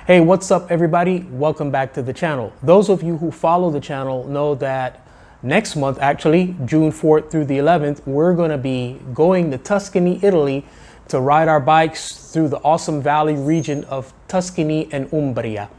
Hey, what's up everybody? Welcome back to the channel. Those of you who follow the channel know that next month, actually, June 4th through the 11th, we're gonna be going to Tuscany, Italy to ride our bikes through the awesome valley region of Tuscany and Umbria.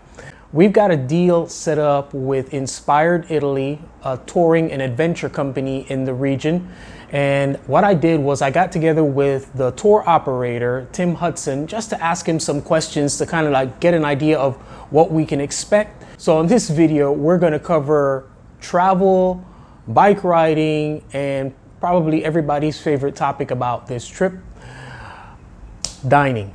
We've got a deal set up with Inspired Italy, a touring and adventure company in the region. And what I did was I got together with the tour operator, Tim Hudson, just to ask him some questions to kind of like get an idea of what we can expect. So in this video, we're gonna cover travel, bike riding, and probably everybody's favorite topic about this trip, dining.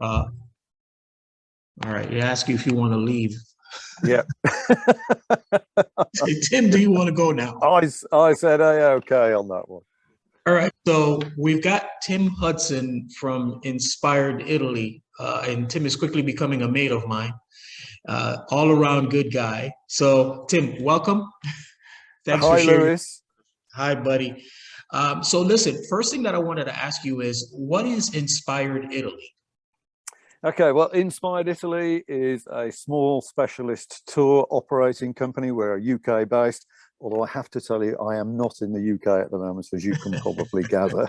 All right, they ask you if you want to leave. Yeah. Tim, do you want to go now? I said, hey, okay on that one. All right, so we've got Tim Hudson from Inspired Italy, and Tim is quickly becoming a mate of mine. All around good guy. So Tim, welcome. Thanks for sharing. Lewis. Hi, buddy. So listen, first thing that I wanted to ask you is, what is Inspired Italy? Okay, well, Inspired Italy is a small specialist tour operating company. We're UK based, although I have to tell you, I am not in the UK at the moment, as you can probably gather.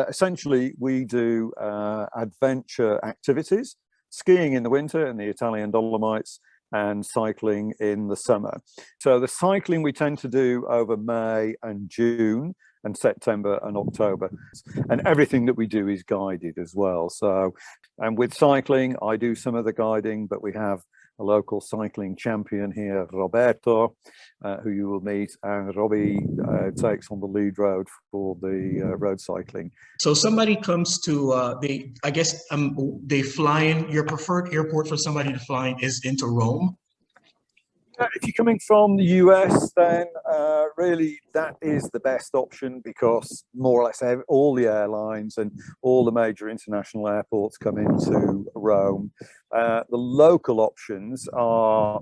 Essentially, we do adventure activities, skiing in the winter in the Italian Dolomites, and cycling in the summer. So the cycling we tend to do over May and June, and September and October, and everything that we do is guided as well. So, and with cycling, I do some of the guiding, but we have a local cycling champion here, Roberto, who you will meet, and Robbie takes on the lead road for the road cycling. So somebody comes to, they fly in, your preferred airport for somebody to fly in is into Rome? If you're coming from the US, then really that is the best option, because more or less all the airlines and all the major international airports come into Rome. The local options are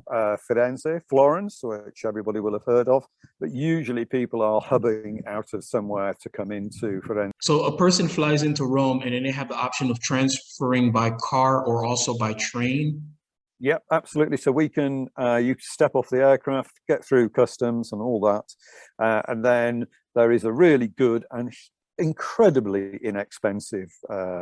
Firenze, Florence, which everybody will have heard of, but usually people are hubbing out of somewhere to come into Firenze. So a person flies into Rome and then they have the option of transferring by car or also by train? Yep, absolutely. So we can, you step off the aircraft, get through customs and all that. And then there is a really good and incredibly inexpensive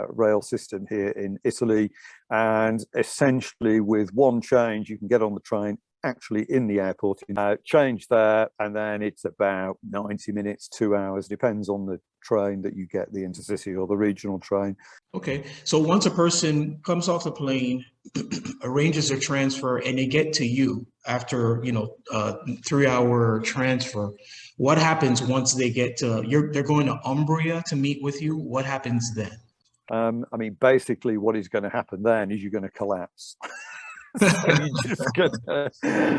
rail system here in Italy. And essentially with one change, you can get on the train actually in the airport, change there, and then it's about 90 minutes, 2 hours, depends on the train that you get, the intercity or the regional train. Okay, so once a person comes off the plane, arranges their transfer, and they get to you after 3-hour transfer, what happens once they get to they're going to Umbria to meet with you? What happens then? I mean, basically what is going to happen then is you're going to collapse. So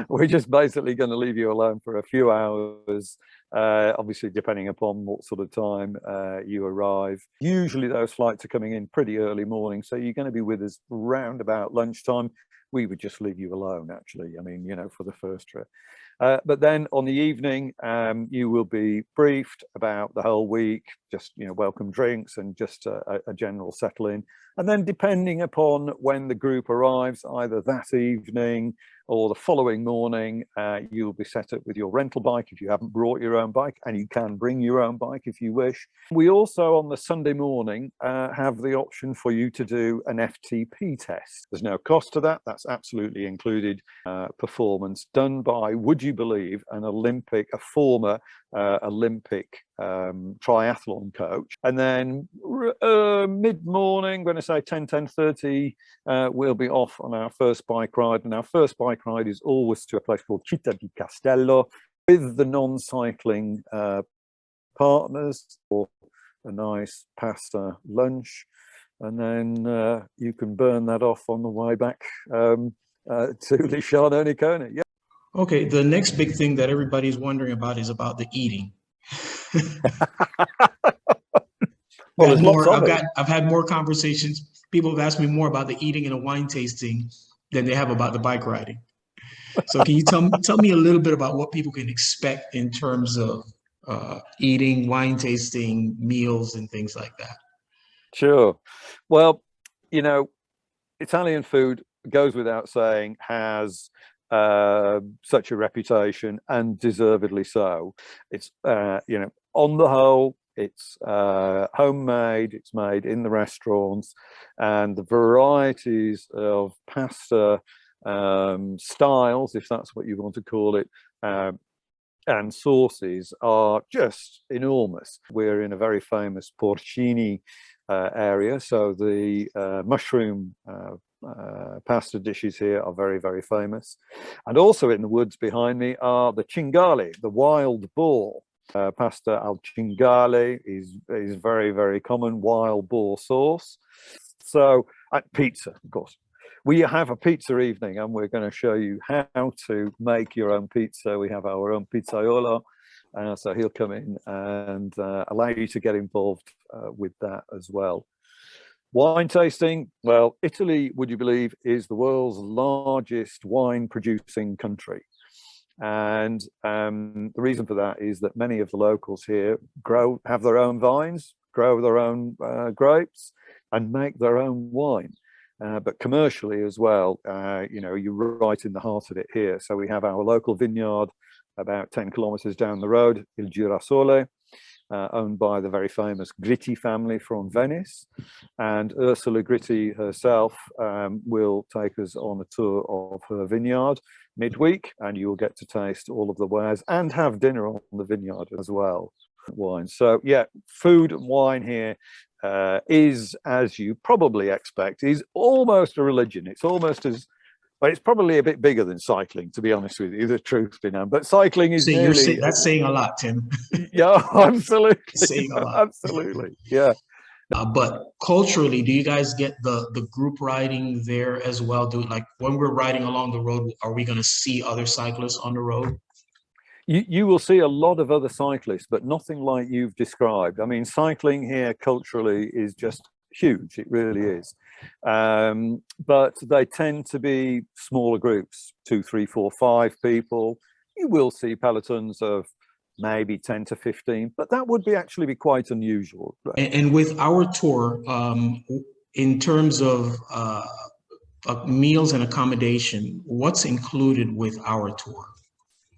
we're just basically going to leave you alone for a few hours, obviously depending upon what sort of time you arrive. Usually those flights are coming in pretty early morning, so you're going to be with us round about lunchtime. We would just leave you alone, actually, I mean, for the first trip. But then on the evening, you will be briefed about the whole week, just, welcome drinks and just a general settle in. And then depending upon when the group arrives, either that evening or the following morning, you'll be set up with your rental bike if you haven't brought your own bike, and you can bring your own bike if you wish. We also on the Sunday morning have the option for you to do an FTP test. There's no cost to that. That's absolutely included performance done by, would you believe, a former Olympic triathlon coach. And then mid-morning, when I say 10:30, we'll be off on our first bike ride. And our first bike ride is always to a place called Città di Castello with the non-cycling partners for a nice pasta lunch. And then you can burn that off on the way back to Lisciano Nicone. Yeah. Okay, the next big thing that everybody's wondering about is about the eating. Well, I've had more conversations. People have asked me more about the eating and the wine tasting than they have about the bike riding. So can you tell me a little bit about what people can expect in terms of eating, wine tasting, meals, and things like that? Sure. Well, Italian food, goes without saying, has such a reputation, and deservedly so. It's you know, on the whole, it's homemade, it's made in the restaurants, and the varieties of pasta styles, if that's what you want to call it, and sauces are just enormous. We're in a very famous porcini area, so the mushroom pasta dishes here are very, very famous. And also in the woods behind me are the cingale, the wild boar. Pasta al cingale is very, very common, wild boar sauce. So, pizza, of course. We have a pizza evening, and we're going to show you how to make your own pizza. We have our own pizzaiolo, so he'll come in and allow you to get involved with that as well. Wine tasting, well, Italy, would you believe, is the world's largest wine producing country. And the reason for that is that many of the locals here have their own vines, grow their own grapes, and make their own wine. But commercially as well, you know, you're right in the heart of it here. So we have our local vineyard about 10 kilometers down the road, Il Girasole, owned by the very famous Gritti family from Venice. And Ursula Gritti herself will take us on a tour of her vineyard midweek, and you will get to taste all of the wares and have dinner on the vineyard as well. Wine. So yeah, food and wine here is, as you probably expect, is almost a religion. It's almost as, but it's probably a bit bigger than cycling, to be honest with you, the truth be known. But cycling is nearly... That's saying a lot, Tim. Yeah, absolutely. Saying a lot. Absolutely, yeah. But culturally, do you guys get the group riding there as well? Like when we're riding along the road, are we going to see other cyclists on the road? You will see a lot of other cyclists, but nothing like you've described. I mean, cycling here culturally is just huge. It really is. But they tend to be smaller groups, 2, 3, 4, 5 people. You will see pelotons of maybe 10 to 15, but that would actually be quite unusual. And with our tour, in terms of meals and accommodation, what's included with our tour?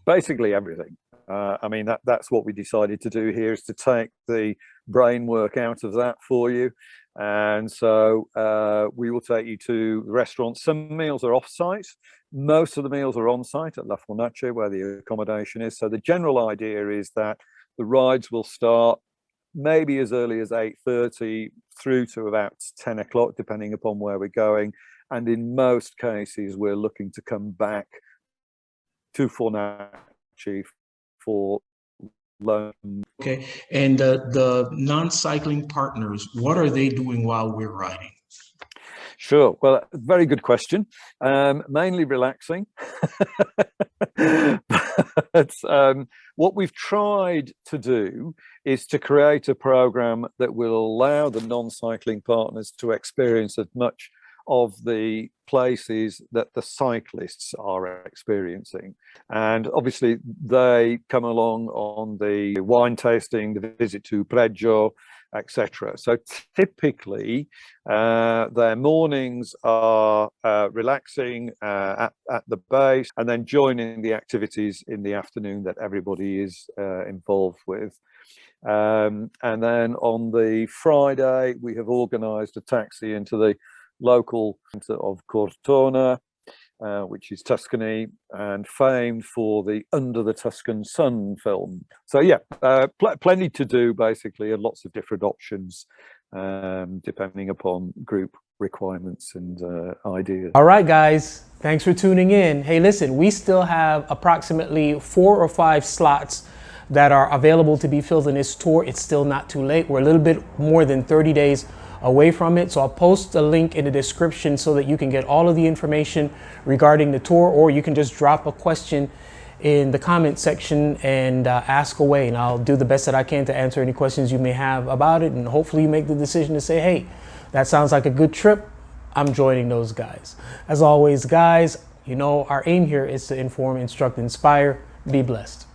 Basically everything. I mean, that's what we decided to do here, is to take the brain work out of that for you. And so we will take you to the restaurants. Some meals are off-site. Most of the meals are on-site at La Fornace, where the accommodation is. So the general idea is that the rides will start maybe as early as 8:30 through to about 10 o'clock, depending upon where we're going. And in most cases, we're looking to come back to Fornace for lunch. Okay, and the non-cycling partners, what are they doing while we're riding? Sure. Well, very good question. Mainly relaxing. But what we've tried to do is to create a program that will allow the non-cycling partners to experience as much of the places that the cyclists are experiencing. And obviously they come along on the wine tasting, the visit to Pregio, etc. So typically their mornings are relaxing at the base, and then joining the activities in the afternoon that everybody is involved with. And then on the Friday, we have organized a taxi into the local centre of Cortona, which is Tuscany and famed for the Under the Tuscan Sun film. So yeah, plenty to do basically, and lots of different options depending upon group requirements and ideas. All right, guys, thanks for tuning in. Hey, listen, we still have approximately 4 or 5 slots that are available to be filled in this tour. It's still not too late. We're a little bit more than 30 days away from it. So I'll post a link in the description so that you can get all of the information regarding the tour, or you can just drop a question in the comment section and ask away, and I'll do the best that I can to answer any questions you may have about it. And hopefully you make the decision to say, hey, that sounds like a good trip. I'm joining those guys. As always, guys, you know, our aim here is to inform, instruct, inspire. Be blessed.